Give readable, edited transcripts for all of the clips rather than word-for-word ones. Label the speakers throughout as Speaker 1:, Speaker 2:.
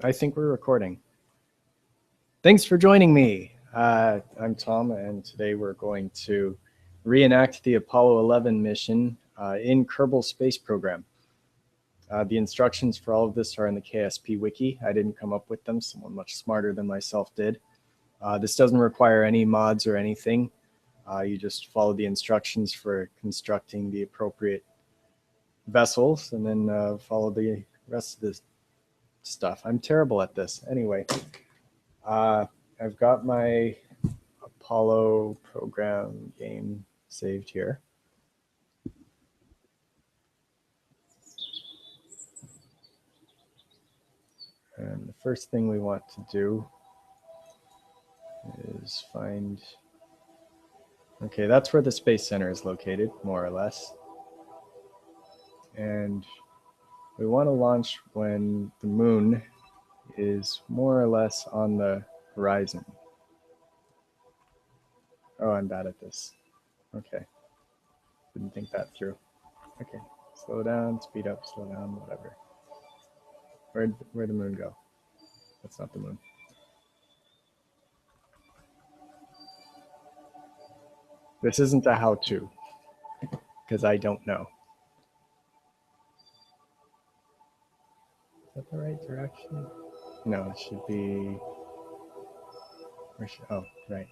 Speaker 1: I think we're recording. Thanks for joining me. I'm Tom, and today we're going to reenact the Apollo 11 mission in Kerbal Space Program. The instructions for all of this are in the KSP wiki. I didn't come up with them. Someone much smarter than myself did. This doesn't require any mods or anything. You just follow the instructions for constructing the appropriate vessels and then follow the rest of this stuff. I'm terrible at this. Anyway, I've got my Apollo program game saved here. And the first thing we want to do is find, okay, that's where the Space Center is located, more or less. And we want to launch when the moon is more or less on the horizon. Oh, I'm bad at this. Okay. Didn't think that through. Okay. Slow down, speed up, slow down, whatever. Where'd the moon go? That's not the moon. This isn't a how-to, because I don't know. Is that the right direction? No, it should be... oh, right.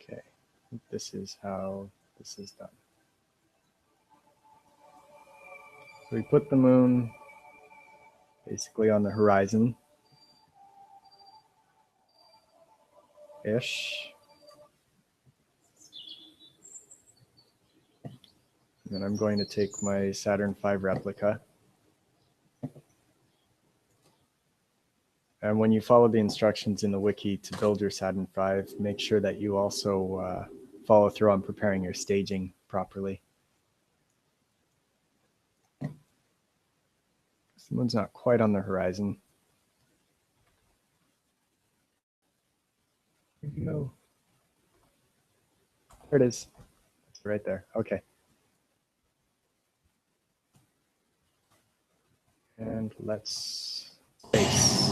Speaker 1: Okay, this is how this is done. So we put the moon basically on the horizon. Ish. And then I'm going to take my Saturn V replica. And when you follow the instructions in the wiki to build your Saturn V, make sure that you also follow through on preparing your staging properly. The moon's not quite on the horizon. Where'd you go? There it is. It's right there. Okay. And let's space.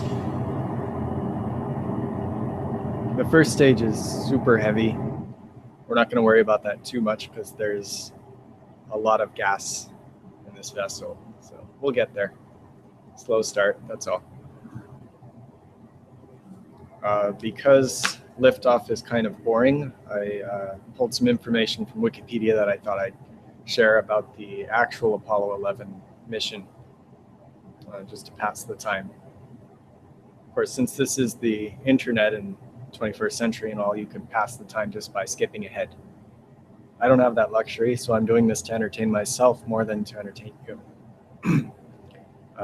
Speaker 1: The first stage is super heavy. We're not going to worry about that too much because there's a lot of gas in this vessel. So we'll get there. Slow start, that's all. Because liftoff is kind of boring, I pulled some information from Wikipedia that I thought I'd share about the actual Apollo 11 mission, just to pass the time. Of course, since this is the internet and 21st century and all, you can pass the time just by skipping ahead. I don't have that luxury, so I'm doing this to entertain myself more than to entertain you.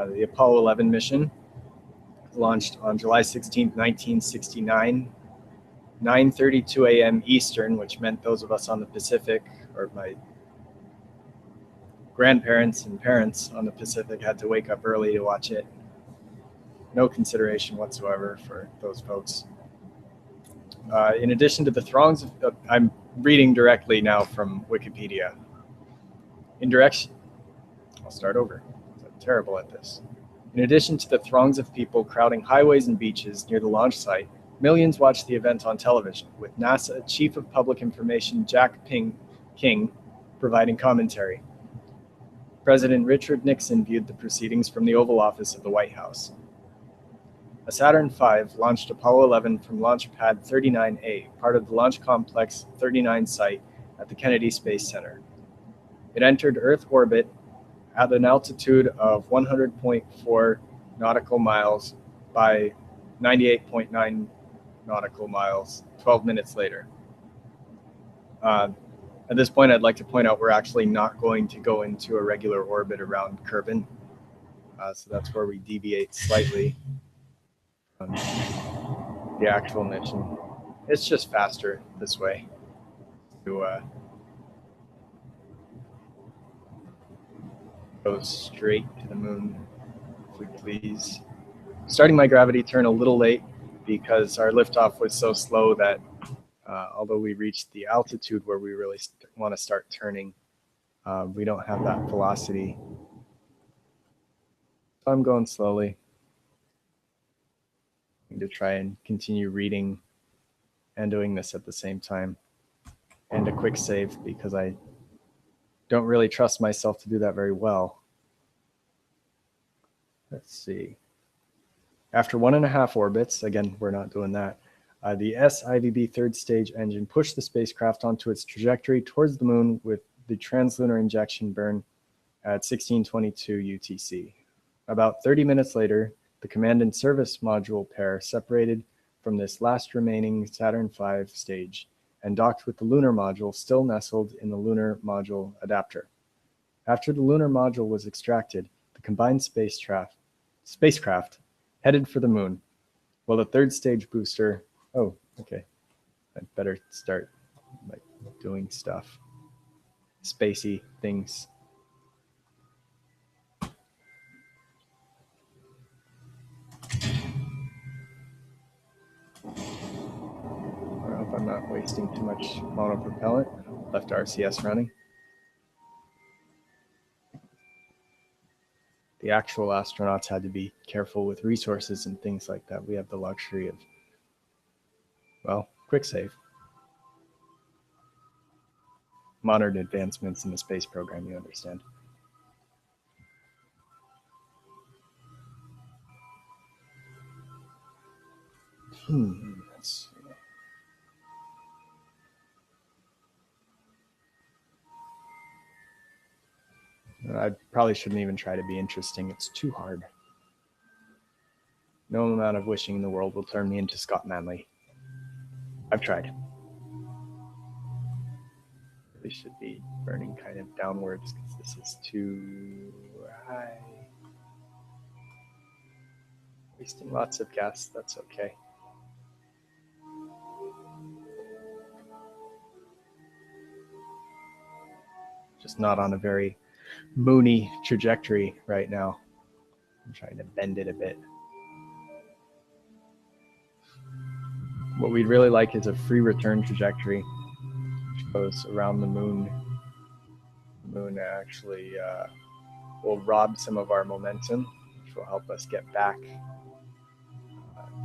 Speaker 1: The Apollo 11 mission launched on July 16, 1969, 9:32 a.m. Eastern, which meant those of us on the Pacific, or my grandparents and parents on the Pacific, had to wake up early to watch it. No consideration whatsoever for those folks. In addition to the throngs of, I'm reading directly now from Wikipedia. I'll start over. I'm terrible at this. In addition to the throngs of people crowding highways and beaches near the launch site, millions watched the event on television, with NASA Chief of Public Information Jack King providing commentary. President Richard Nixon viewed the proceedings from the Oval Office of the White House. A Saturn V launched Apollo 11 from Launch Pad 39A, part of the Launch Complex 39 site at the Kennedy Space Center. It entered Earth orbit at an altitude of 100.4 nautical miles by 98.9 nautical miles 12 minutes later. At this point, I'd like to point out we're actually not going to go into a regular orbit around Kerbin. So that's where we deviate slightly from the actual mission. It's just faster this way to go straight to the moon, if we please. Starting my gravity turn a little late because our liftoff was so slow that although we reached the altitude where we really want to start turning, we don't have that velocity. So I'm going slowly. I'm going to try and continue reading and doing this at the same time. And a quick save because I don't really trust myself to do that very well. Let's see. After 1.5 orbits, again, we're not doing that, the SIVB third stage engine pushed the spacecraft onto its trajectory towards the moon with the translunar injection burn at 1622 UTC. About 30 minutes later, the command and service module pair separated from this last remaining Saturn V stage and docked with the lunar module still nestled in the lunar module adapter. After the lunar module was extracted, the combined spacecraft headed for the moon, while the third stage booster, oh, okay, I'd better start like doing stuff, spacey things. I hope I'm not wasting too much monopropellant. Left RCS running. The actual astronauts had to be careful with resources and things like that. We have the luxury of, well, quick save. Modern advancements in the space program, you understand. Let's see. I probably shouldn't even try to be interesting. It's too hard. No amount of wishing in the world will turn me into Scott Manley. I've tried. Really should be burning kind of downwards because this is too high. Wasting lots of gas, that's okay. Just not on a very moony trajectory right now. I'm trying to bend it a bit. What we'd really like is a free return trajectory, which goes around the moon. The moon actually will rob some of our momentum, which will help us get back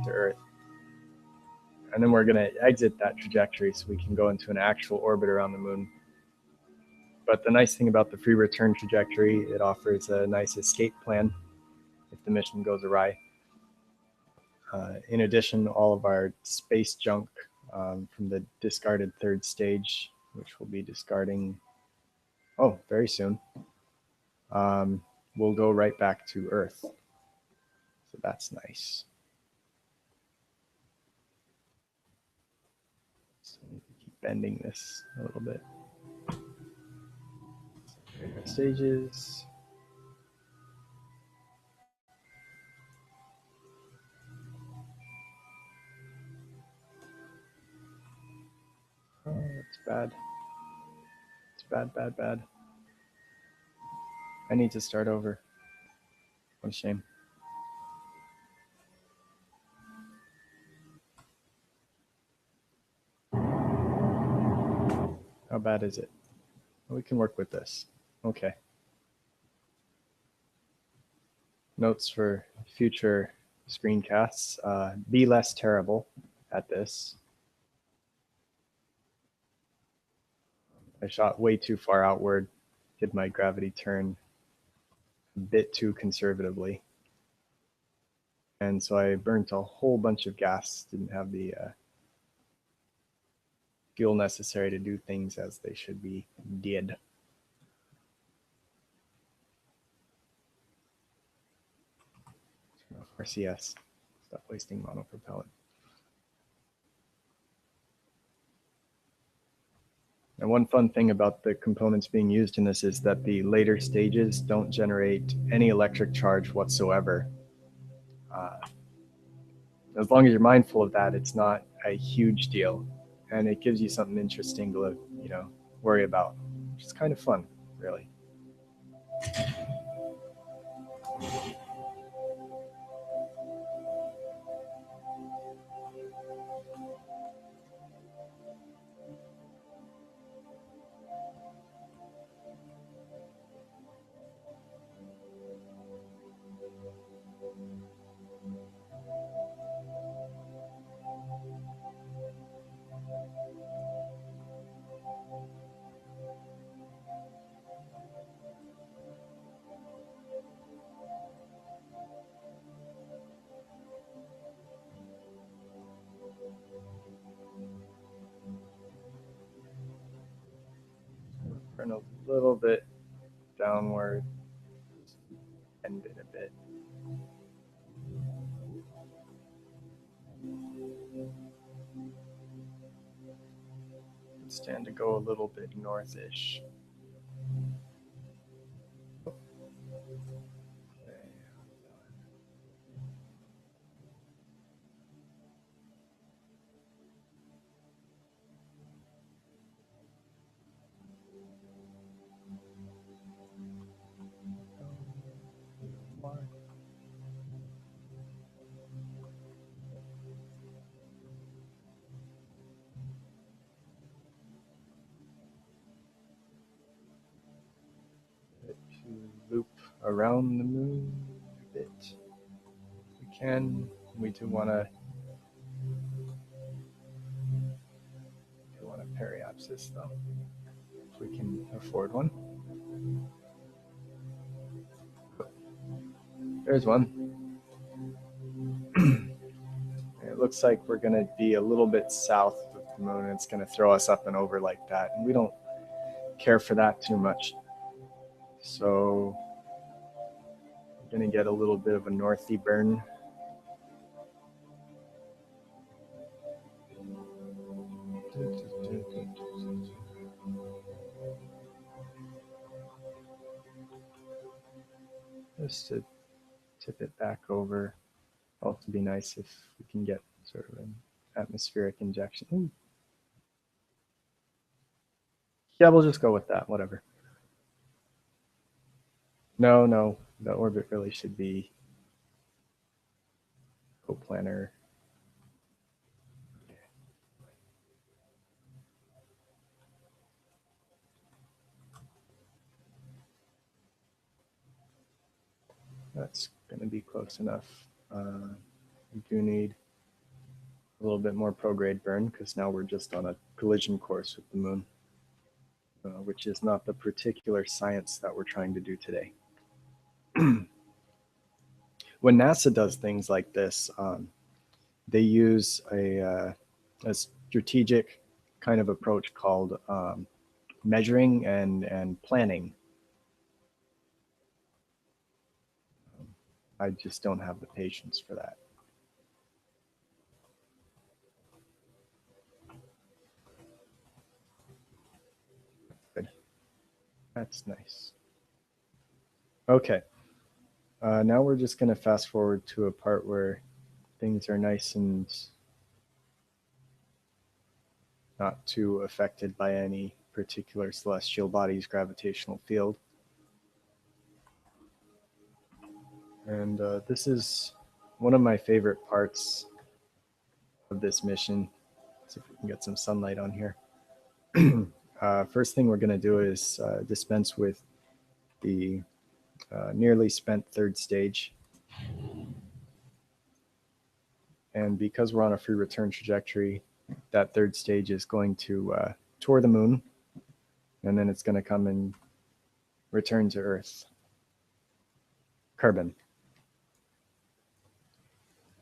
Speaker 1: to Earth. And then we're going to exit that trajectory so we can go into an actual orbit around the moon. But the nice thing about the free return trajectory, it offers a nice escape plan if the mission goes awry. In addition, all of our space junk from the discarded third stage, which we'll be discarding, very soon, will go right back to Earth. So that's nice. So we need to keep bending this a little bit. Stages. Oh, that's bad. It's bad. I need to start over. What a shame. How bad is it? Well, we can work with this. Okay. Notes for future screencasts. Be less terrible at this. I shot way too far outward, did my gravity turn a bit too conservatively. And so I burnt a whole bunch of gas, didn't have the fuel necessary to do things as they should be did. RCS, stop wasting monopropellant. And one fun thing about the components being used in this is that the later stages don't generate any electric charge whatsoever. As long as you're mindful of that, it's not a huge deal. And it gives you something interesting to, worry about, which is kind of fun, really. turn a little bit downward, bend it a bit. Stand to go a little bit northish. To loop around the moon a bit. We can. We do want a periapsis though, if we can afford one. There's one. It looks like we're going to be a little bit south of the moon. It's going to throw us up and over like that, and we don't care for that too much. So we're going to get a little bit of a northy burn. Just to tip it back over. Also be nice if we can get sort of an atmospheric injection. Ooh. Yeah, we'll just go with that, whatever. No, the orbit really should be coplanar. That's going to be close enough. We do need a little bit more prograde burn because now we're just on a collision course with the moon, which is not the particular science that we're trying to do today. When NASA does things like this, they use a strategic kind of approach called measuring and planning. I just don't have the patience for that. Good. That's nice. Okay. Now we're just going to fast forward to a part where things are nice and not too affected by any particular celestial body's gravitational field. And this is one of my favorite parts of this mission. Let's see if we can get some sunlight on here. First thing we're going to do is dispense with the nearly spent third stage. And because we're on a free return trajectory, that third stage is going to tour the moon, and then it's going to come and return to Earth. Carbon.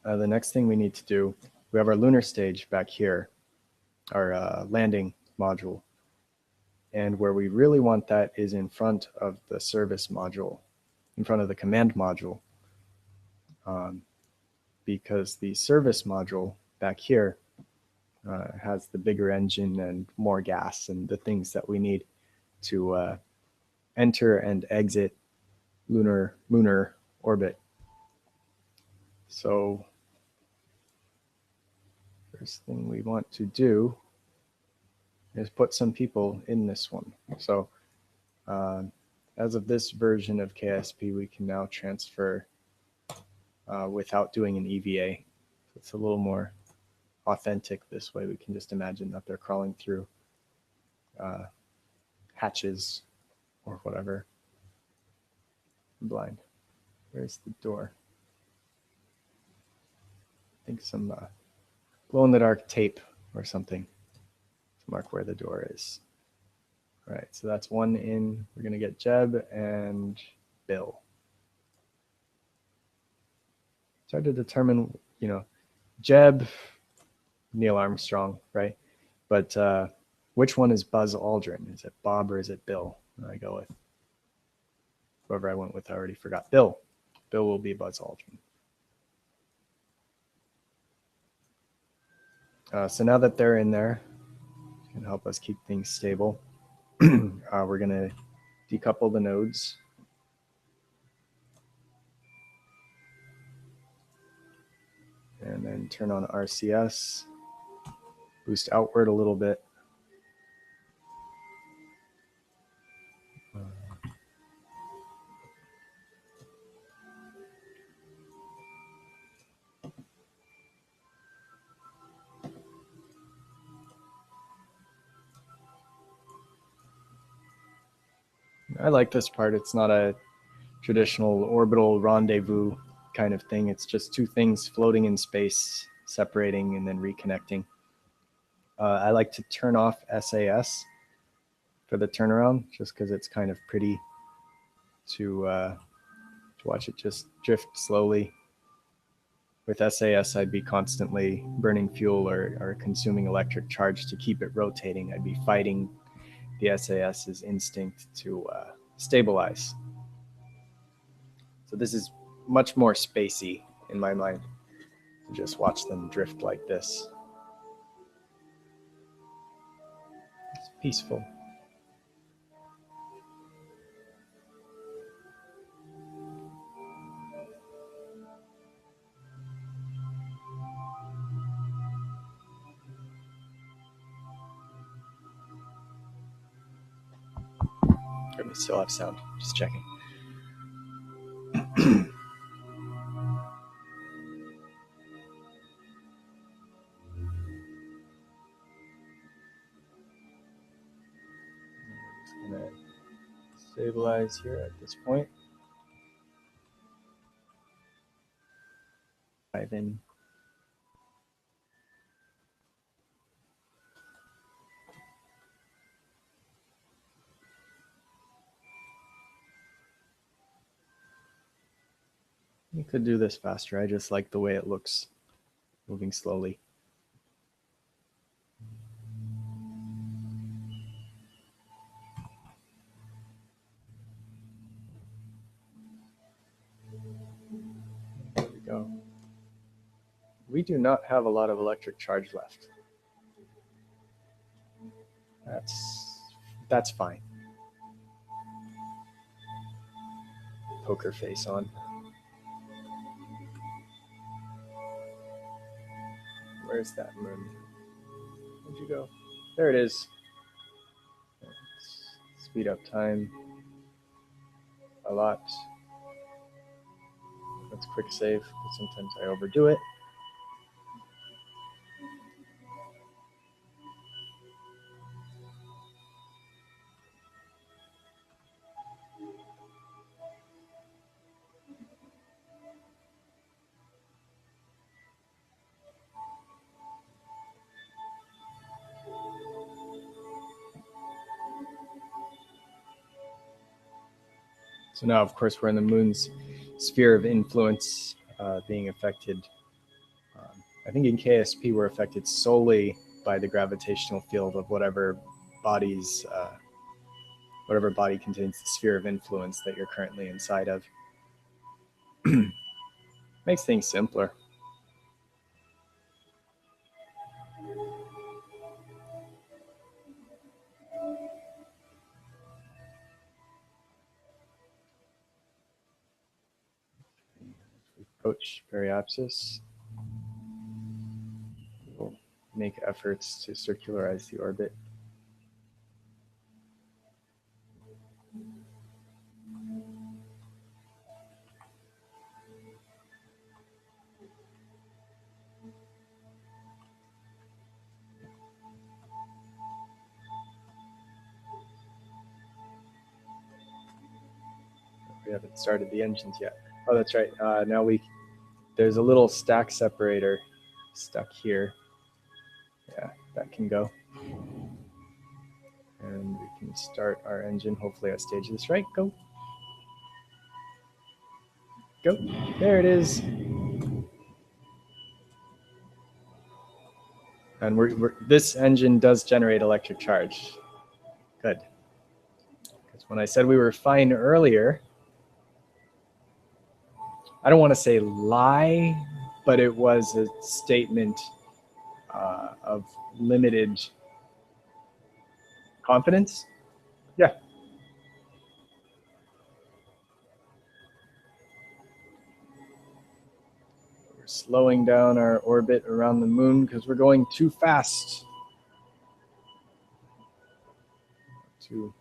Speaker 1: The next thing we need to do, we have our lunar stage back here, our landing module. And where we really want that is in front of the service module, in front of the command module. Because the service module back here has the bigger engine and more gas and the things that we need to enter and exit lunar orbit. So first thing we want to do is put some people in this one. So as of this version of KSP, we can now transfer without doing an EVA. It's a little more authentic this way. We can just imagine that they're crawling through hatches or whatever. I'm blind. Where's the door? I think some glow-in-the-dark tape or something to mark where the door is. All right, so that's one in. We're going to get Jeb and Bill. It's hard to determine, Jeb, Neil Armstrong, right? But Which one is Buzz Aldrin? Is it Bob or is it Bill? I go with whoever I went with. I already forgot. Bill. Bill will be Buzz Aldrin. So now that they're in there, it can help us keep things stable. We're going to decouple the nodes. And then turn on RCS. Boost outward a little bit. I like this part. It's not a traditional orbital rendezvous kind of thing. It's just two things floating in space, separating and then reconnecting. I like to turn off SAS for the turnaround, just because it's kind of pretty to watch it just drift slowly. With SAS, I'd be constantly burning fuel or consuming electric charge to keep it rotating. I'd be fighting the SAS's instinct to stabilize. So this is much more spacey in my mind to just watch them drift like this. It's peaceful. We still have sound, just checking. I'm just gonna stabilize here at this point. Dive in. You could do this faster. I just like the way it looks, moving slowly. There we go. We do not have a lot of electric charge left. That's fine. Poker face on. Where's that moon? Where'd you go? There it is. Let's speed up time a lot. Let's quick save, but sometimes I overdo it. So now, of course, we're in the moon's sphere of influence, being affected. I think in KSP, we're affected solely by the gravitational field of whatever body contains the sphere of influence that you're currently inside of. Makes things simpler. Approach periapsis. We'll make efforts to circularize the orbit. We haven't started the engines yet. Oh, that's right. Now there's a little stack separator stuck here. Yeah, that can go. And we can start our engine. Hopefully I stage this right. Go. Go. There it is. And this engine does generate electric charge. Good. Because when I said we were fine earlier, I don't want to say lie, but it was a statement of limited confidence. Yeah. We're slowing down our orbit around the moon because we're going too fast to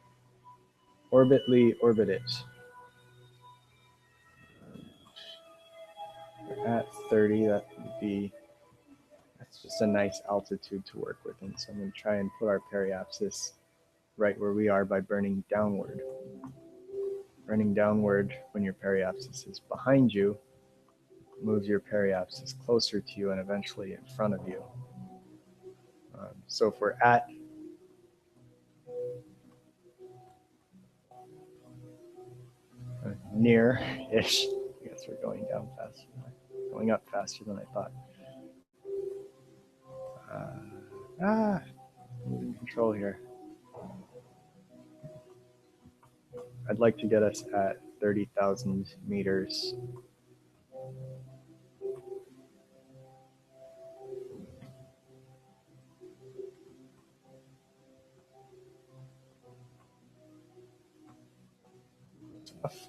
Speaker 1: orbitly orbit it. We're at 30, that would be, that's just a nice altitude to work with. And so I'm going to try and put our periapsis right where we are by burning downward. Burning downward when your periapsis is behind you moves your periapsis closer to you and eventually in front of you. So if we're at near-ish, I guess we're going down faster, going up faster than I thought. Losing control here. I'd like to get us at 30,000 meters. Tough.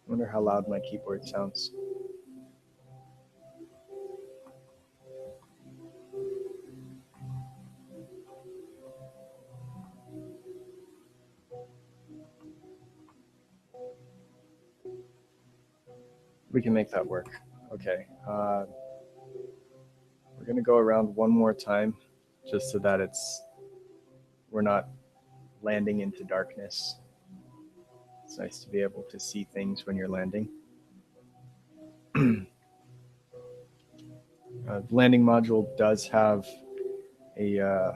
Speaker 1: I wonder how loud my keyboard sounds. We can make that work. Okay. We're going to go around one more time just so that we're not landing into darkness. It's nice to be able to see things when you're landing. The landing module does have a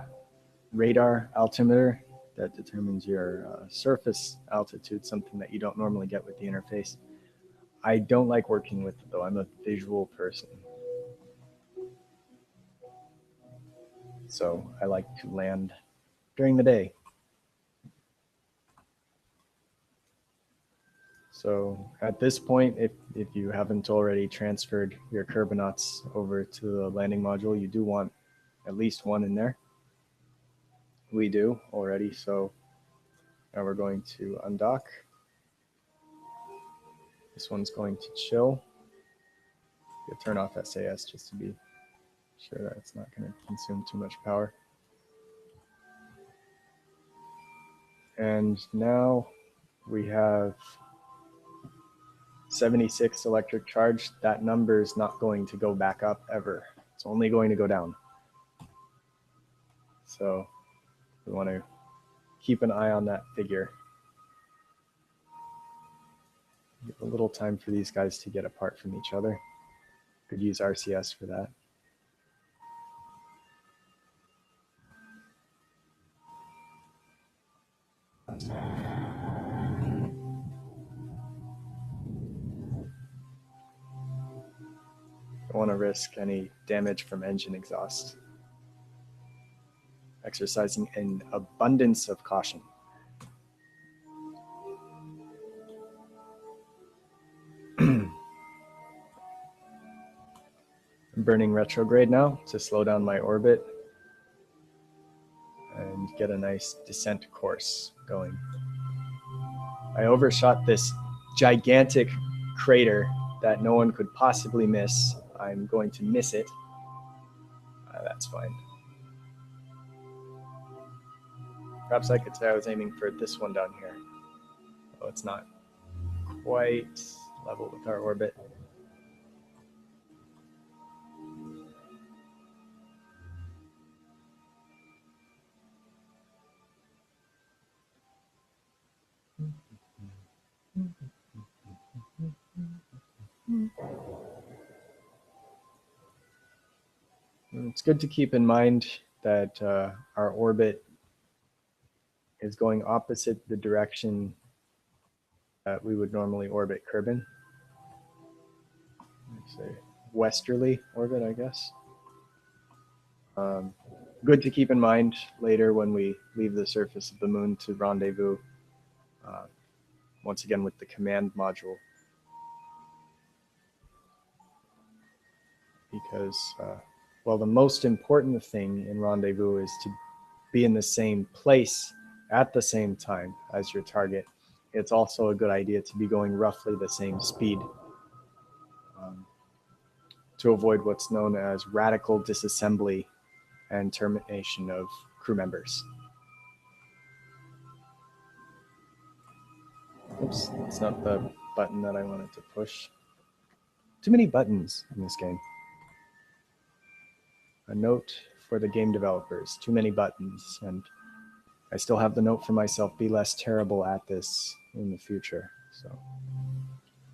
Speaker 1: radar altimeter that determines your surface altitude, something that you don't normally get with the interface. I don't like working with it, though. I'm a visual person. So I like to land during the day. So at this point, if you haven't already transferred your Kerbinauts over to the landing module, you do want at least one in there. We do already, so now we're going to undock. This one's going to chill. You'll turn off SAS just to be sure that it's not going to consume too much power. And now we have 76 electric charge. That number is not going to go back up ever. It's only going to go down. So we want to keep an eye on that figure. Give a little time for these guys to get apart from each other. Could use RCS for that. Don't want to risk any damage from engine exhaust. Exercising an abundance of caution. I'm burning retrograde now to slow down my orbit and get a nice descent course going. I overshot this gigantic crater that no one could possibly miss. I'm going to miss it. That's fine. Perhaps I could say I was aiming for this one down here. Oh, it's not quite level with our orbit. good to keep in mind that our orbit is going opposite the direction that we would normally orbit Kerbin. Let's say westerly orbit, I guess. Good to keep in mind later when we leave the surface of the moon to rendezvous, once again with the command module. Because, well, the most important thing in rendezvous is to be in the same place at the same time as your target. It's also a good idea to be going roughly the same speed to avoid what's known as radical disassembly and termination of crew members. Oops, that's not the button that I wanted to push. Too many buttons in this game. A note for the game developers, too many buttons, and I still have the note for myself, be less terrible at this in the future. So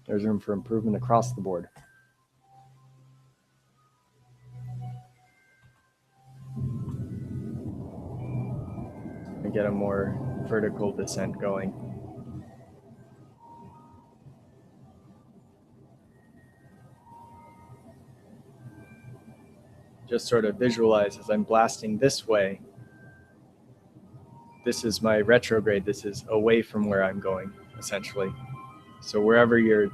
Speaker 1: there's room for improvement across the board. And get a more vertical descent going. Just sort of visualize as I'm blasting this way. This is my retrograde. This is away from where I'm going, essentially. So wherever you're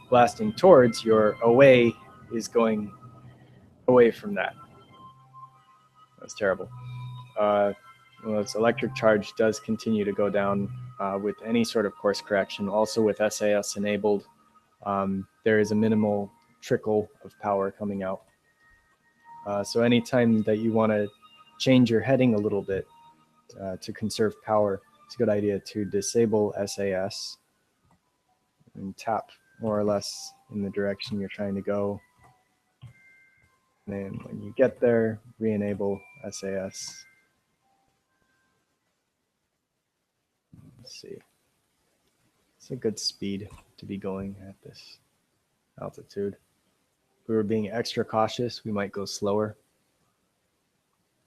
Speaker 1: blasting towards, your away is going away from that. That's terrible. Well, this electric charge does continue to go down with any sort of course correction. Also with SAS enabled, there is a minimal trickle of power coming out. So anytime that you want to change your heading a little bit to conserve power, it's a good idea to disable SAS and tap more or less in the direction you're trying to go. And then when you get there, re-enable SAS. Let's see. It's a good speed to be going at this altitude. If we were being extra cautious, we might go slower.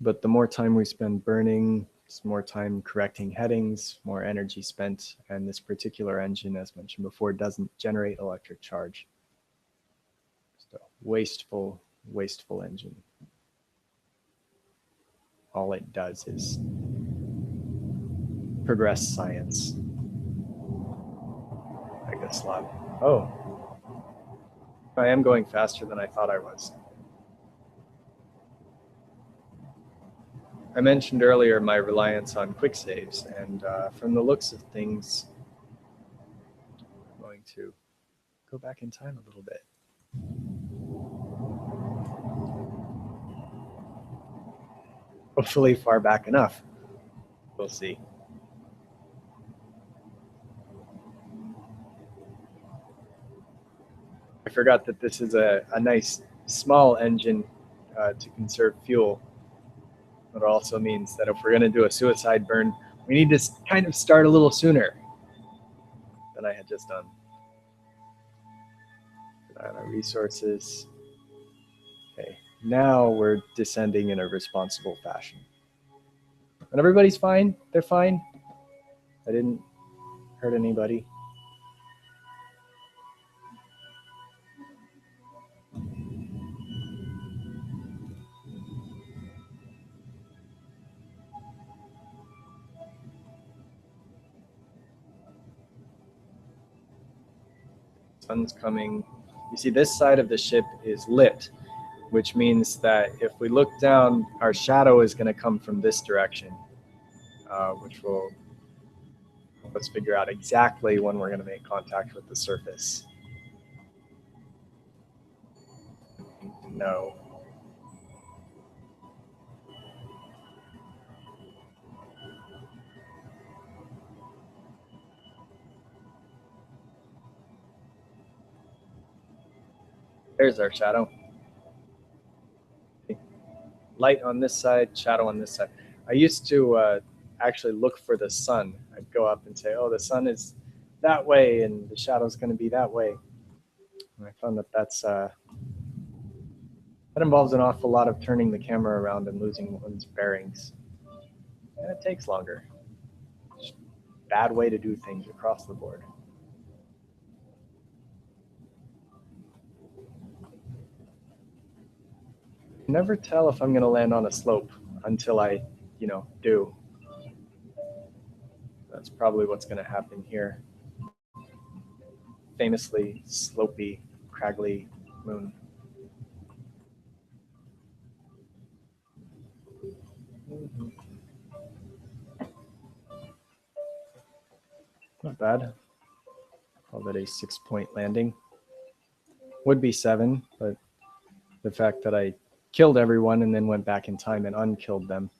Speaker 1: But the more time we spend burning, it's more time correcting headings, more energy spent, and this particular engine, as mentioned before, doesn't generate electric charge. Just a wasteful engine. All it does is progress science. I guess slot. Oh, I am going faster than I thought I was. I mentioned earlier my reliance on quick saves, and from the looks of things, I'm going to go back in time a little bit. Hopefully far back enough. We'll see. I forgot that this is a nice small engine to conserve fuel. It also means that if we're going to do a suicide burn, we need to kind of start a little sooner than I had just done. Our resources. Okay, now we're descending in a responsible fashion. And everybody's fine? They're fine? I didn't hurt anybody. Sun's coming. You see, this side of the ship is lit, which means that if we look down, our shadow is going to come from this direction, which will help us figure out exactly when we're going to make contact with the surface. No. There's our shadow. Light on this side, shadow on this side. I used to actually look for the sun. I'd go up and say, oh, the sun is that way and the shadow's going to be that way. And I found that that's That involves an awful lot of turning the camera around and losing one's bearings. And it takes longer. Bad way to do things across the board. Never tell if I'm going to land on a slope until I, do. That's probably what's going to happen here. Famously slopey, craggly moon. Not bad. Call that a 6-point landing. Would be 7, but the fact that I killed everyone and then went back in time and unkilled them,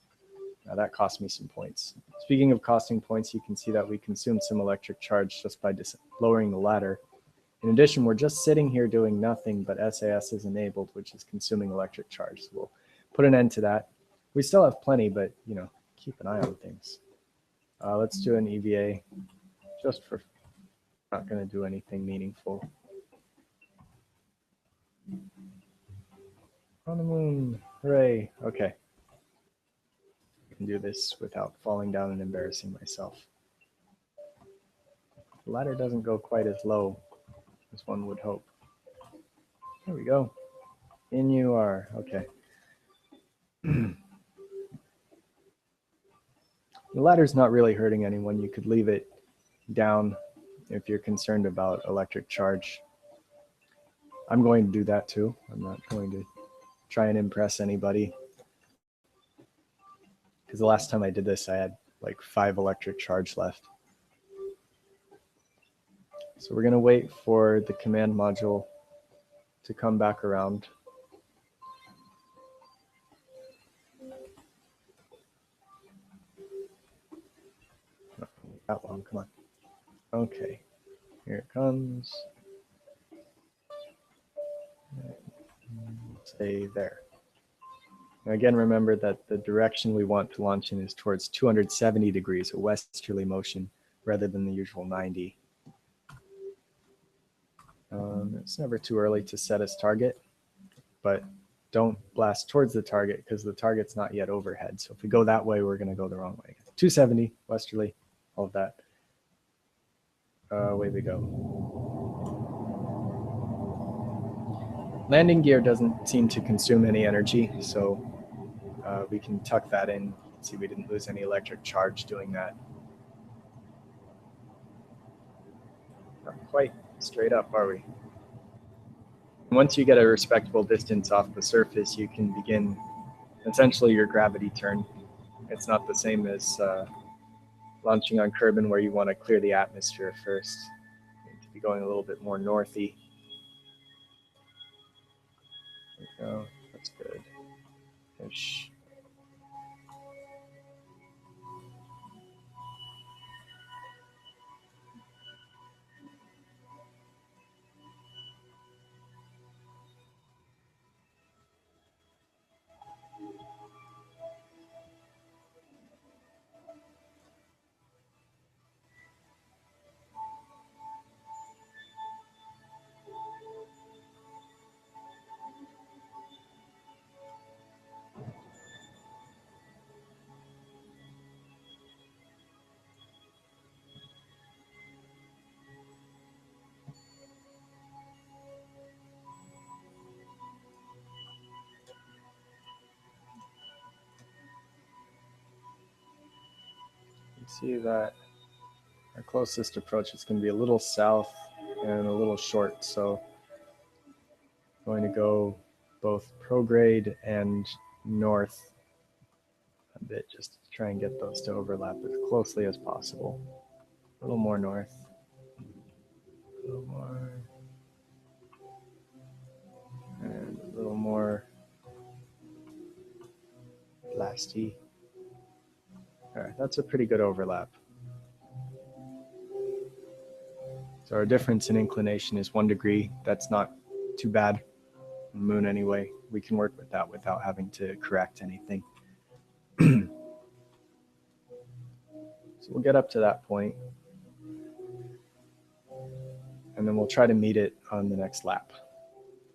Speaker 1: that cost me some points. Speaking of costing points, you can see that we consumed some electric charge just by lowering the ladder. In addition, we're just sitting here doing nothing, but SAS is enabled, which is consuming electric charge. So we'll put an end to that. We still have plenty, but keep an eye on things. Let's do an EVA just for not going to do anything meaningful. On the moon, hooray, okay. I can do this without falling down and embarrassing myself. The ladder doesn't go quite as low as one would hope. There we go. In you are, okay. The ladder's not really hurting anyone. You could leave it down if you're concerned about electric charge. I'm going to do that too. I'm not going to try and impress anybody. Because the last time I did this, I had like 5 electric charge left. So we're going to wait for the command module to come back around. That long, come on. Okay, here it comes. Stay there. Now again, remember that the direction we want to launch in is towards 270 degrees, a westerly motion, rather than the usual 90. It's never too early to set as target, but don't blast towards the target because the target's not yet overhead. So if we go that way, we're going to go the wrong way. 270 westerly, all of that. Away we go. Landing gear doesn't seem to consume any energy, so we can tuck that in. See, we didn't lose any electric charge doing that. Not quite straight up, are we? Once you get a respectable distance off the surface, you can begin essentially your gravity turn. It's not the same as launching on Kerbin where you want to clear the atmosphere first. You need to be going a little bit more northy. There we go. That's good. Ish. You see that our closest approach is going to be a little south and a little short, so I'm going to go both prograde and north a bit just to try and get those to overlap as closely as possible. A little more north, a little more, and a little more blasty. All right, that's a pretty good overlap. So our difference in inclination is 1 degree. That's not too bad. On the moon anyway, we can work with that without having to correct anything. So we'll get up to that point, and then we'll try to meet it on the next lap.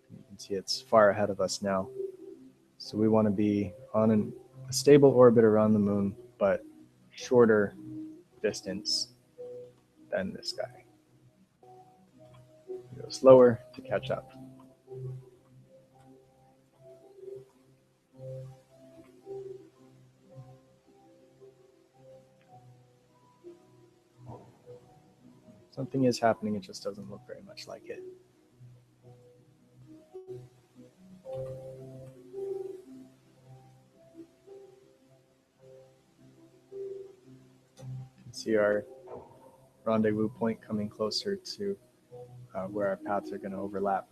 Speaker 1: You can see it's far ahead of us now. So we want to be on a stable orbit around the moon, but shorter distance than this guy. Go slower to catch up. Something is happening, it just doesn't look very much like it. You can see our rendezvous point coming closer to where our paths are going to overlap.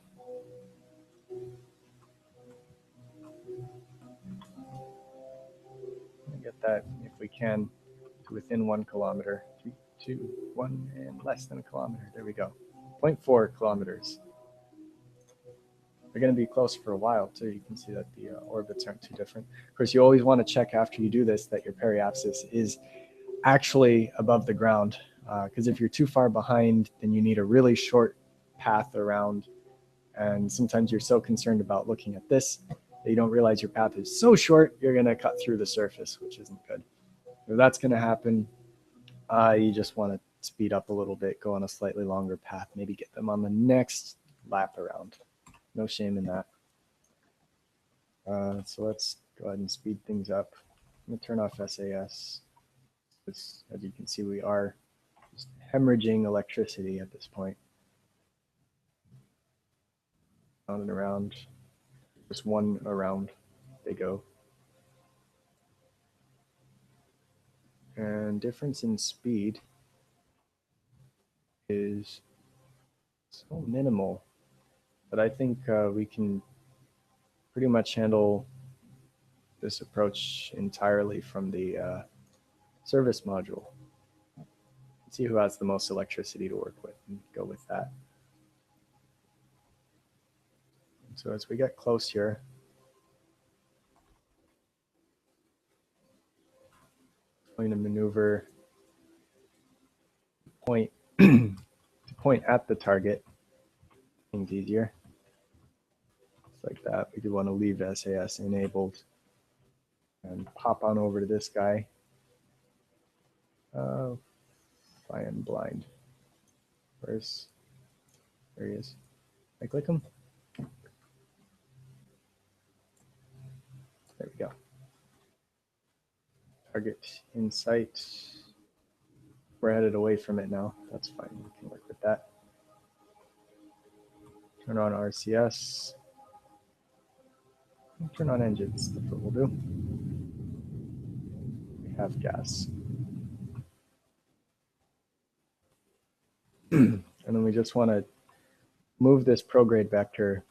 Speaker 1: Get that, if we can, to within 1 kilometer. 3, 2, 1, and less than a kilometer. There we go. 0.4 kilometers. They're going to be close for a while too. You can see that the orbits aren't too different. Of course, you always want to check after you do this that your periapsis is actually above the ground, because if you're too far behind, then you need a really short path around. And sometimes you're so concerned about looking at this that you don't realize your path is so short, you're going to cut through the surface, which isn't good. If that's going to happen, you just want to speed up a little bit, go on a slightly longer path, maybe get them on the next lap around. No shame in that. So let's go ahead and speed things up. I'm going to turn off SAS. As you can see, we are just hemorrhaging electricity at this point. On and around. Just one around they go. And difference in speed is so minimal that I think we can pretty much handle this approach entirely from the service module. Let's see who has the most electricity to work with and go with that. So as we get close here, I'm going to maneuver point to point at the target. Things easier. Just like that. We do want to leave SAS enabled and pop on over to this guy. Fly and blind. There he is. I click him. There we go. Target in sight. We're headed away from it now. That's fine. We can work with that. Turn on RCS. Turn on engines. That's what we'll do. We have gas. And then we just want to move this prograde vector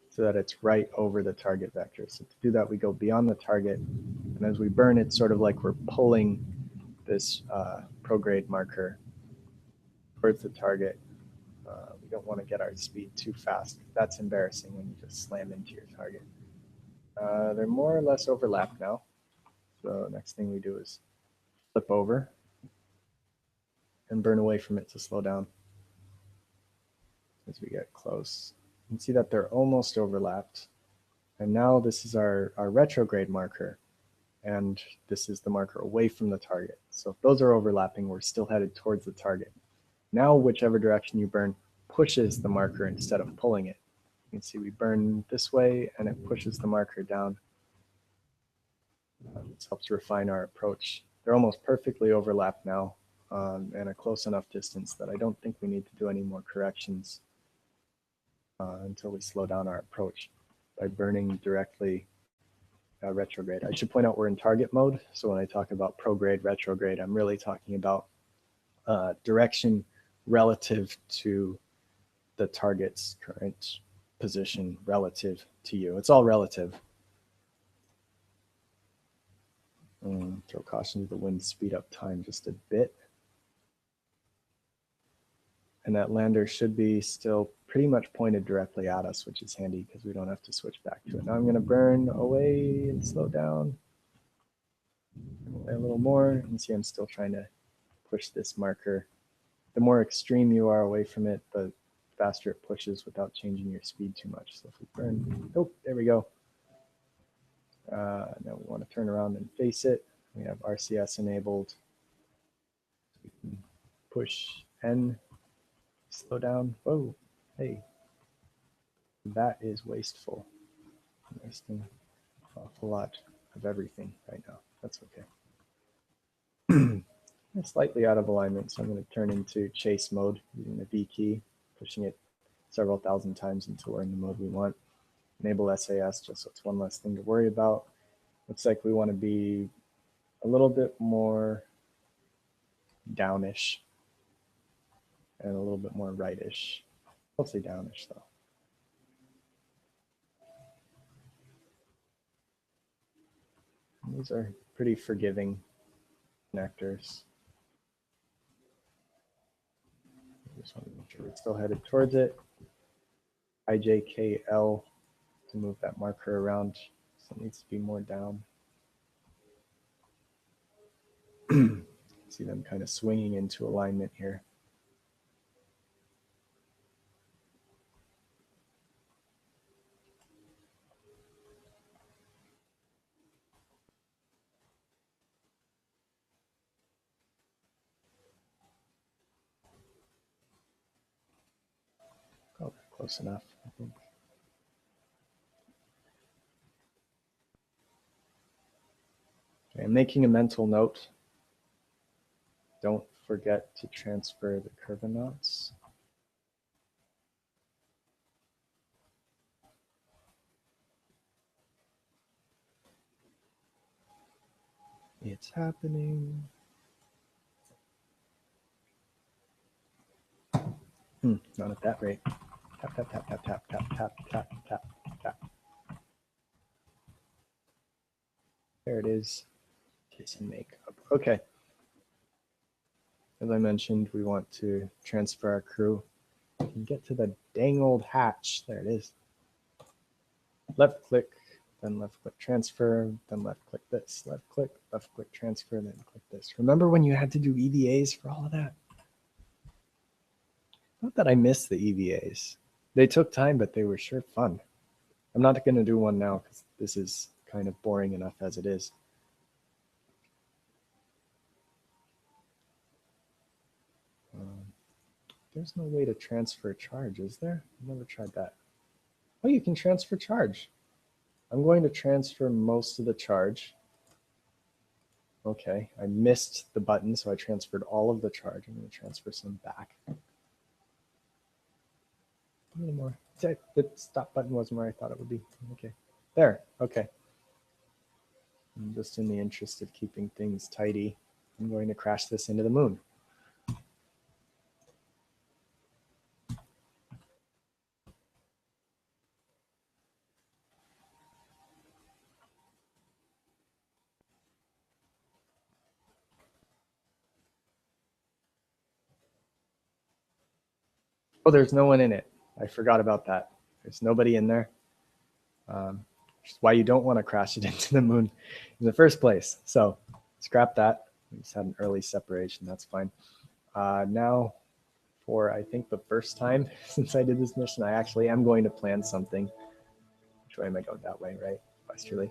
Speaker 1: so that it's right over the target vector. So to do that, we go beyond the target. And as we burn, it's sort of like we're pulling this prograde marker towards the target. We don't want to get our speed too fast. That's embarrassing when you just slam into your target. They're more or less overlapped now. So next thing we do is flip over and burn away from it to slow down as we get close. You can see that they're almost overlapped. And now this is our retrograde marker. And this is the marker away from the target. So if those are overlapping, we're still headed towards the target. Now, whichever direction you burn pushes the marker instead of pulling it. You can see we burn this way and it pushes the marker down. This helps refine our approach. They're almost perfectly overlapped now and a close enough distance that I don't think we need to do any more corrections until we slow down our approach by burning directly retrograde. I should point out we're in target mode. So when I talk about prograde, retrograde, I'm really talking about direction relative to the target's current position relative to you. It's all relative. Throw caution to the wind, speed up time just a bit. And that lander should be still pretty much pointed directly at us, which is handy because we don't have to switch back to it. Now I'm going to burn away and slow down. A little more. You can see I'm still trying to push this marker. The more extreme you are away from it, the faster it pushes without changing your speed too much. So if we burn, oh, there we go. Now we want to turn around and face it. We have RCS enabled. We can push N, slow down. Whoa, hey, that is wasteful. I'm wasting an awful lot of everything right now. That's okay. It's slightly out of alignment, so I'm going to turn into chase mode using the V key, pushing it several thousand times until we're in the mode we want. Enable SAS just so it's one less thing to worry about. Looks like we want to be a little bit more downish and a little bit more rightish. Mostly downish though. And these are pretty forgiving connectors. I just want to make sure we're still headed towards it. IJKL to move that marker around, so it needs to be more down. See them kind of swinging into alignment here. Oh, close enough, I think. Okay, I'm making a mental note. Don't forget to transfer the curvinauts. It's happening. Not at that rate. Tap, tap, tap, tap, tap, tap, tap, tap, tap, tap. There it is. Kiss and makeup. Okay. As I mentioned, we want to transfer our crew. We can get to the dang old hatch. There it is. Left click, then left click transfer, then left click this, left click transfer, then click this. Remember when you had to do EVAs for all of that? Not that I miss the EVAs. They took time, but they were sure fun. I'm not going to do one now because this is kind of boring enough as it is. There's no way to transfer charge, is there? I've never tried that. Oh, you can transfer charge. I'm going to transfer most of the charge. Okay, I missed the button, so I transferred all of the charge. I'm going to transfer some back. A little more. The stop button wasn't where I thought it would be. Okay, there. Okay. And just in the interest of keeping things tidy, I'm going to crash this into the moon. Oh, there's no one in it. I forgot about that. There's nobody in there. Which is why you don't want to crash it into the moon in the first place. So scrap that. We just had an early separation. That's fine. Now, for I think the first time since I did this mission, I actually am going to plan something. Which way am I going? That way, right? Westerly.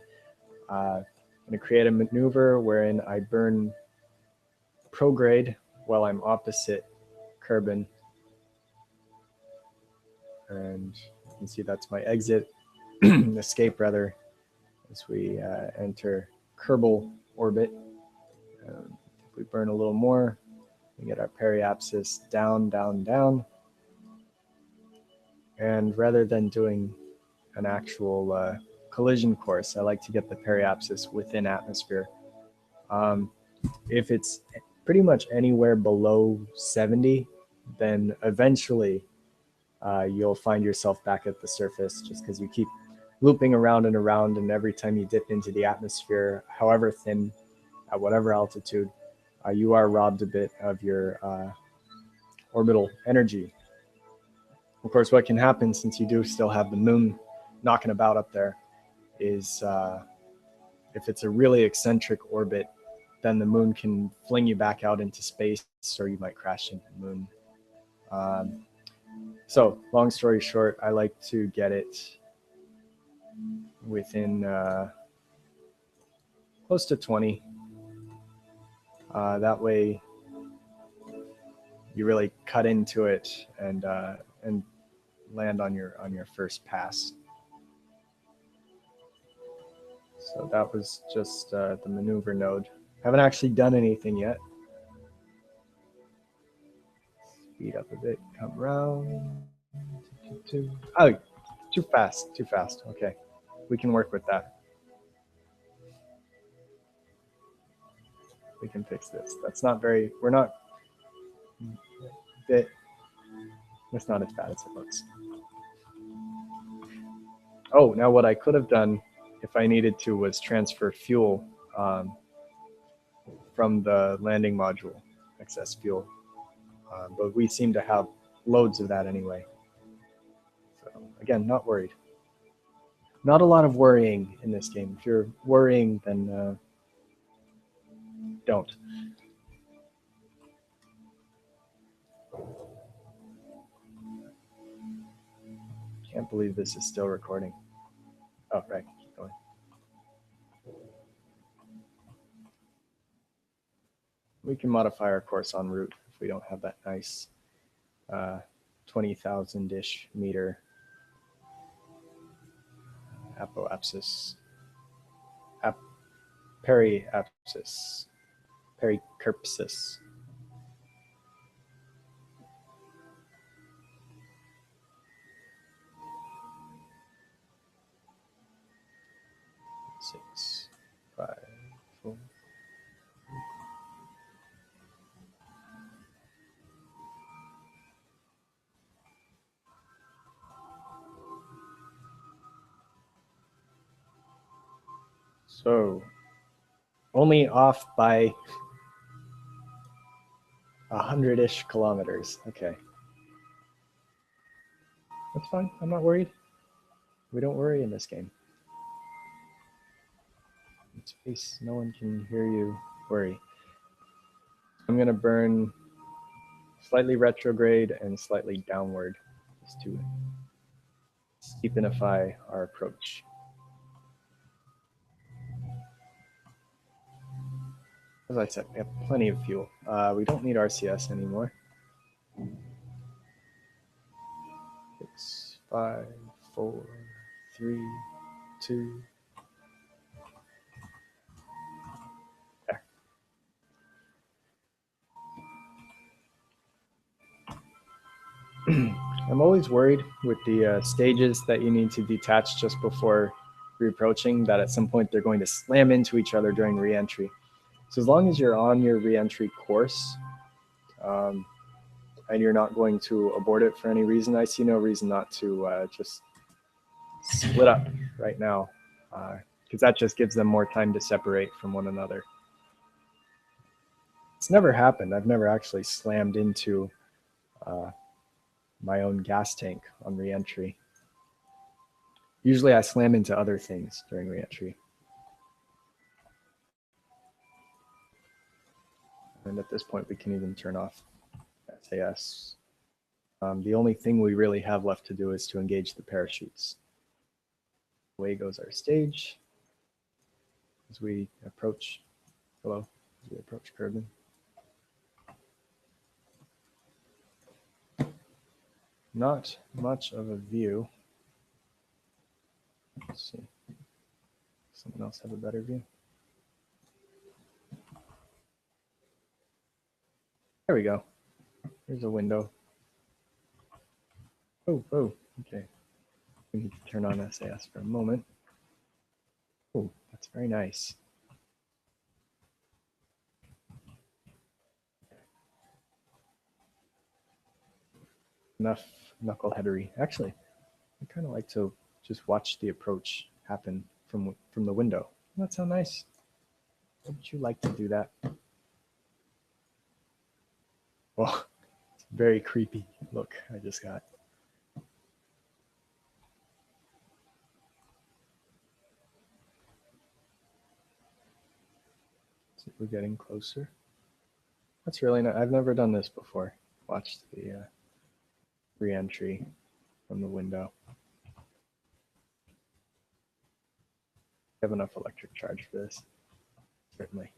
Speaker 1: I'm going to create a maneuver wherein I burn prograde while I'm opposite Kerbin. And you can see that's my exit, escape rather, as we enter Kerbal orbit. If we burn a little more, we get our periapsis down, down, down. And rather than doing an actual collision course, I like to get the periapsis within atmosphere. If it's pretty much anywhere below 70, then eventually you'll find yourself back at the surface just because you keep looping around and around, and every time you dip into the atmosphere, however thin, at whatever altitude, you are robbed a bit of your orbital energy. Of course, what can happen, since you do still have the moon knocking about up there, is if it's a really eccentric orbit, then the moon can fling you back out into space, or you might crash into the moon. So, long story short, I like to get it within close to 20. That way you really cut into it and land on your first pass. So that was just the maneuver node. Haven't actually done anything yet. Speed up a bit, come around. Oh, too fast, too fast. Okay, we can work with that. We can fix this. That's not very, we're not, that's not as bad as it looks. Oh, now what I could have done if I needed to was transfer fuel from the landing module, excess fuel. But we seem to have loads of that anyway. So again, not worried. Not a lot of worrying in this game. If you're worrying, then don't. Can't believe this is still recording. Oh, right, keep going. We can modify our course en route if we don't have that nice 20,000-ish meter apoapsis, periapsis, pericarpsis. Six, 5, 4. So only off by 100-ish kilometers. Okay. That's fine. I'm not worried. We don't worry in this game. In space, no one can hear you worry. I'm going to burn slightly retrograde and slightly downward just to steepenify our approach. As I said, we have plenty of fuel. We don't need RCS anymore. 6, 5, 4, 3, 2. There. I'm always worried with the stages that you need to detach just before reapproaching, that at some point they're going to slam into each other during reentry. So as long as you're on your reentry course and you're not going to abort it for any reason, I see no reason not to just split up right now, because that just gives them more time to separate from one another. It's never happened. I've never actually slammed into my own gas tank on reentry. Usually I slam into other things during reentry. And at this point, we can even turn off SAS. The only thing we really have left to do is to engage the parachutes. Away goes our stage as we approach, hello, as we approach Kerbin. Not much of a view. Let's see. Someone else have a better view? There we go. Here's a window. Oh, okay. We need to turn on SAS for a moment. Oh, that's very nice. Enough knuckleheadery. Actually, I kind of like to just watch the approach happen from the window. Doesn't that sound nice? Wouldn't you like to do that? Well, it's a very creepy look I just got. So we're getting closer. That's really nice. I've never done this before. Watched the re-entry from the window. I have enough electric charge for this. Certainly.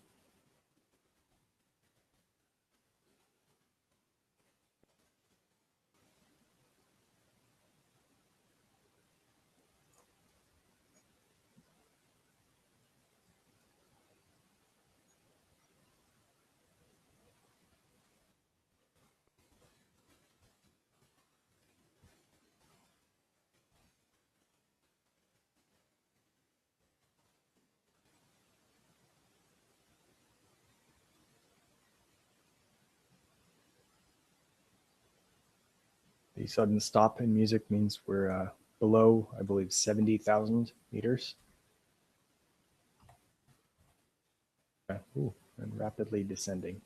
Speaker 1: The sudden stop in music means we're below, I believe, 70,000 meters. Ooh, and rapidly descending.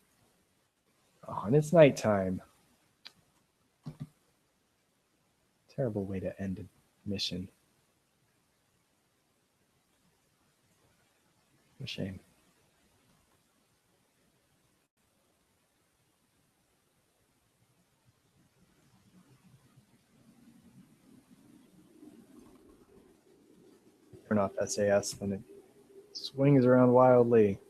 Speaker 1: Oh, and it's nighttime. Terrible way to end a mission. A shame. Turn off SAS, then it swings around wildly.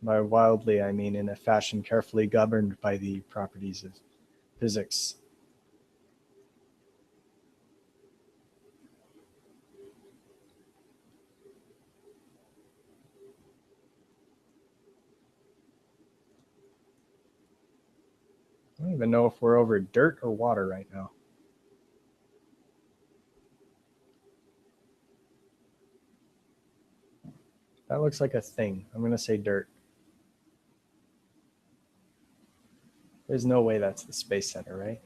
Speaker 1: By wildly, I mean in a fashion carefully governed by the properties of physics. I don't even know if we're over dirt or water right now. That looks like a thing. I'm going to say dirt. There's no way that's the Space Center, right?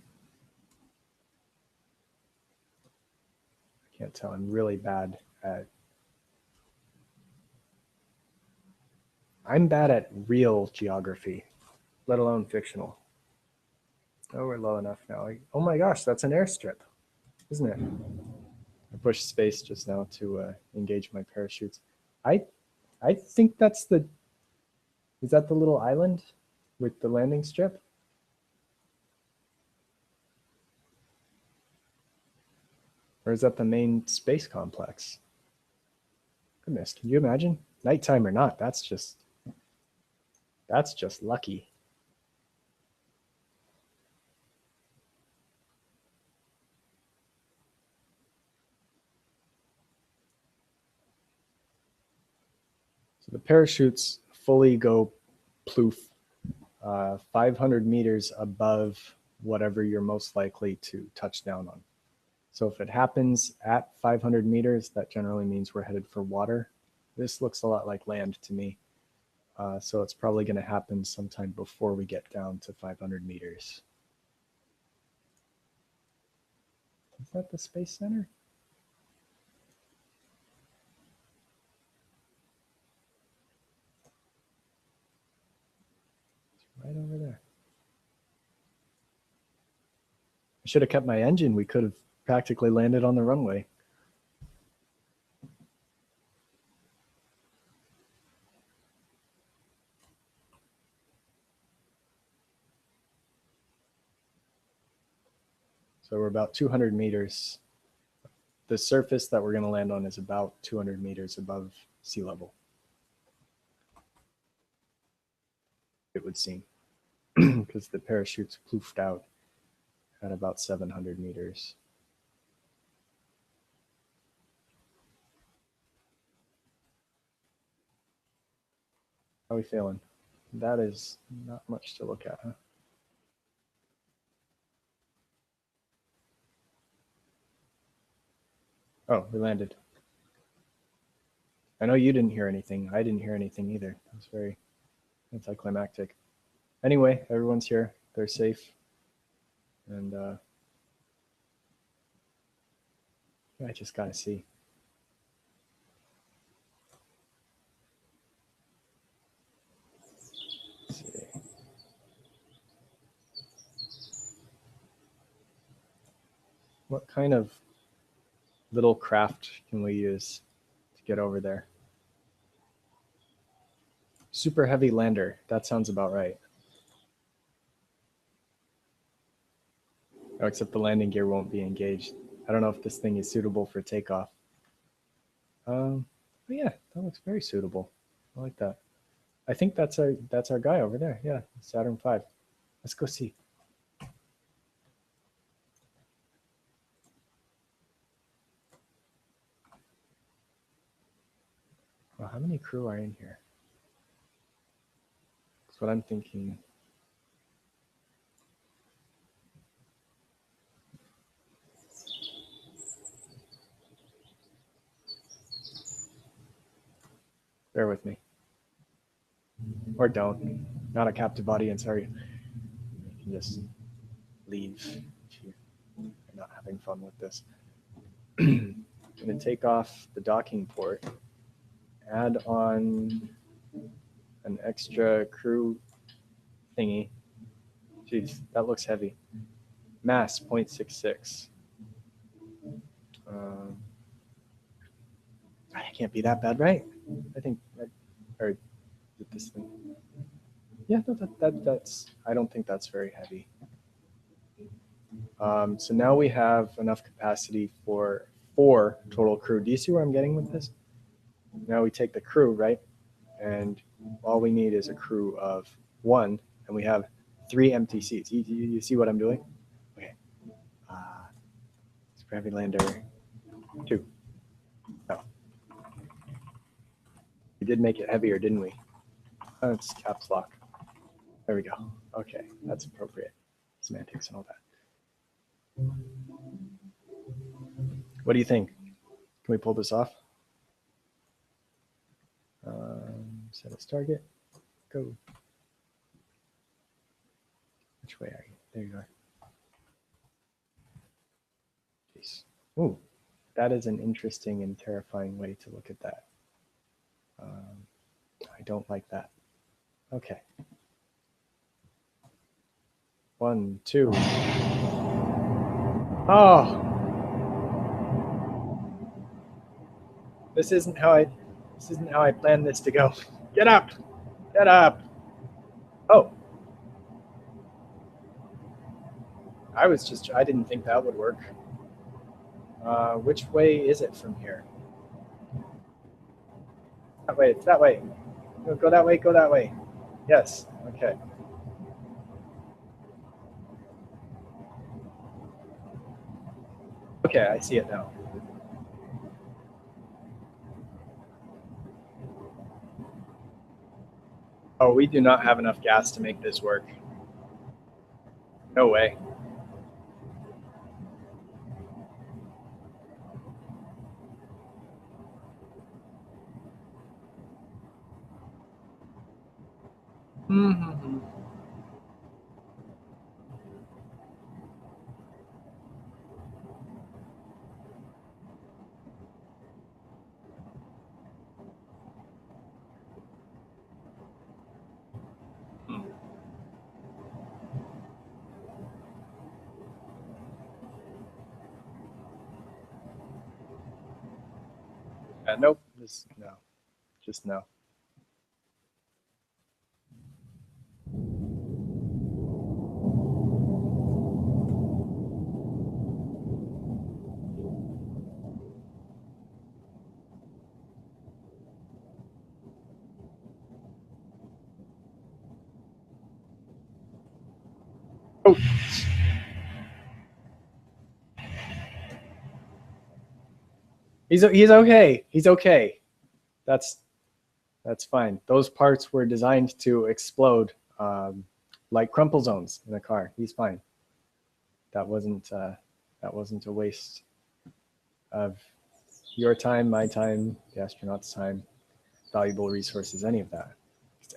Speaker 1: I can't tell. I'm really bad at... I'm bad at real geography, let alone fictional. Oh, we're low enough now. Oh my gosh, that's an airstrip, isn't it? I pushed space just now to engage my parachutes. I think that's the... Is that the little island with the landing strip? Or is that the main space complex? Goodness, can you imagine? Nighttime or not, that's just lucky. So the parachutes fully go ploof 500 meters above whatever you're most likely to touch down on. So if it happens at 500 meters, that generally means we're headed for water. This looks a lot like land to me. So it's probably going to happen sometime before we get down to 500 meters. Is that the Space Center? It's right over there. I should have kept my engine. We could have practically landed on the runway. So we're about 200 meters. The surface that we're going to land on is about 200 meters above sea level, it would seem, because the parachute's ploofed out at about 700 meters. How are we feeling? That is not much to look at, huh? Oh, we landed. I know you didn't hear anything. I didn't hear anything either. It was very anticlimactic. Anyway, everyone's here. They're safe. And I just got to see. Let's see. What kind of little craft can we use to get over there? Super heavy lander. That sounds about right. Oh, except the landing gear won't be engaged. I don't know if this thing is suitable for takeoff. Oh yeah, that looks very suitable. I like that. I think that's our guy over there. Yeah, Saturn V. Let's go see. Well, how many crew are in here? That's what I'm thinking. Bear with me. Or don't. Not a captive audience, are you? You can just leave if you're not having fun with this. I'm going to take off the docking port, add on an extra crew thingy. Jeez, that looks heavy. Mass 0.66. It can't be that bad, right? I think, or this thing. Yeah, no, that's. I don't think that's very heavy. So now we have enough capacity for 4 total crew. Do you see where I'm getting with this? Now we take the crew, right? And all we need is a crew of 1, and we have 3 empty seats. You see what I'm doing? Okay. Scrappy Lander 2. No. We did make it heavier, didn't we? Oh, it's caps lock. There we go. Okay, that's appropriate. Semantics and all that. What do you think? Can we pull this off? Set as target. Go. Which way are you? There you are. Jeez. Ooh, that is an interesting and terrifying way to look at that. I don't like that. Okay. 1, 2. Oh. This isn't how I planned this to go. Get up. Get up. Oh. I didn't think that would work. Which way is it from here? That way, it's that way. Go that way, go that way. Yes, okay. Okay, I see it now. Oh, we do not have enough gas to make this work. No way. Mm-hmm. Nope. Just no. Oh. He's okay. He's okay. That's fine. Those parts were designed to explode like crumple zones in a car. He's fine. That wasn't a waste of your time, my time, the astronaut's time, valuable resources, any of that.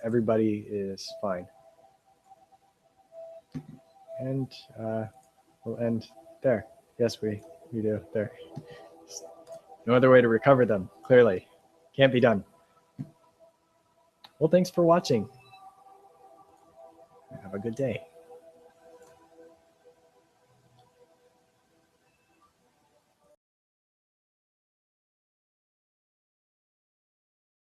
Speaker 1: Everybody is fine. And we'll end there. Yes, we do. There. No other way to recover them, clearly. Can't be done. Well, thanks for watching. Have a good day.